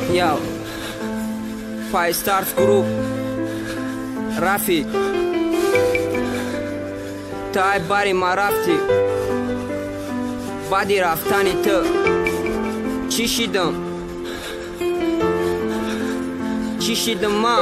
Yo, Five Stars Group, Rafi, Tai bari ma rafti, badi raftani të, çişidëm ma.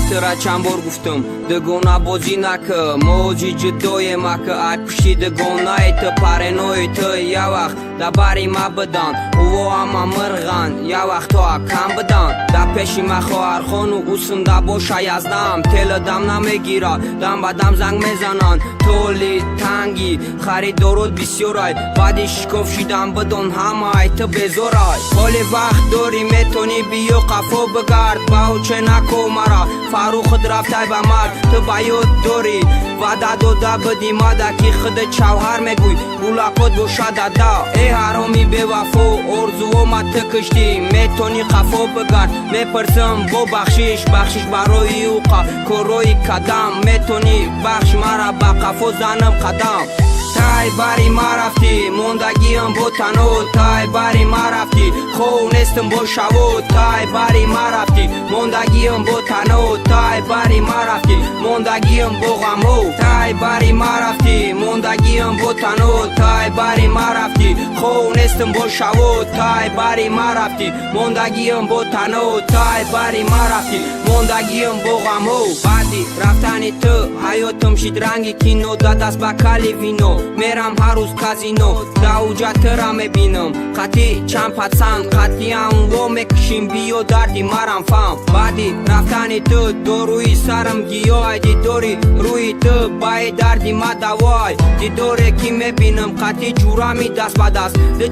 Matëra qambor guftëm, dëgona bozina kë Moji gjëdoje ma kë aj pështi dëgona e të parenoj të javah Da bari ma bëdan, uvo ama mërgan Javah to a kam bëdan Da peshi ma kho arkhonu usëm da bosha yazdam Telë dam na me gira, dam ba dam zang me zanan Toli, tangi, خریدارات بسیارای بعدش کفشیدم بدون همه تو بزارای حال وقت داری میتونی بیو قفا بگرد باو چه نکو مرا فاروق رفتای به مرد تو بیاد داری وعده داده بدی ماده که خود چوهر میگوی بولاقات بوشده دا ای حرامی به وفا ارزو ما تکشتی میتونی قفا بگرد میپرسم با بخشش برای اوقا کروی کدم میتونی بخش مرا با قفا زنم قدم تای باری ما رفتی موندگیم با تنو تای باری ما رفتی خونستم با شوو تای باری ما رفتی موندگیم با تنو تای باری ما رفتی موندگیم با غمو تای باری ما رفتی موندگیم با تنو تای باری ما رفتی خونستم با شوو تای باری ما رفتی موندگیم با تنو تای باری ما رفتی موندگیم با غمو بعدی رفتنی تو حیاتم شید رنگی کینو داد از بکالی وینو میرم هر روز کازینو دا اوجا ترا میبینم قطی چند پتسان قطی هم و میکشیم بیو دردی مرم فهم بعدی رفتنی تو دو روی سرم گیای دی دوری روی تو بای دردی ما دوای دی دوره کی میبینم قطی جورامی دست با دست ده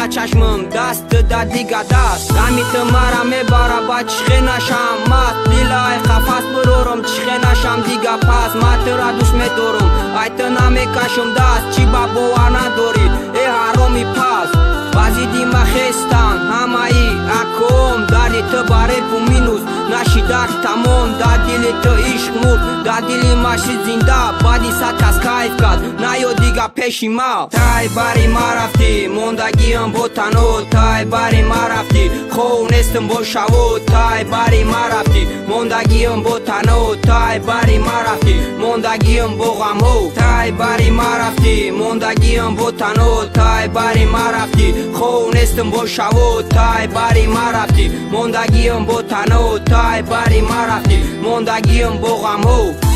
چشمم دست ده دیگه دست دمی تو مرا میبارا با چخه نشم مات دیلای خفاست برورم چخه نشم دیگه پس ما ترا دوست میدارم ای تو نمیکشم دست چی با باور نداری ای حرامی پس بازی دی ما خستم همه ای اکوم دردی تو باره پو مینوز نشی درد تمام دا دیلی تو عشق مود دا دیلی ماشی زنده بادی سات از کایف کد نیو دیگه پیشی ما تای باری ما رفتی موندگیم با تنو تای باری ما رفتی خونستم با شوو تای باری ما رفتی موندگیم با تنو تای باری ما رفتی موندگیم با غمو تای باری ما رفتی موندگیم با تنو تای باری ما رفتی خونستم با شوو تای باری ما رفتی موندگیم با تنو تای باری ما رفتی موندگیم با غمو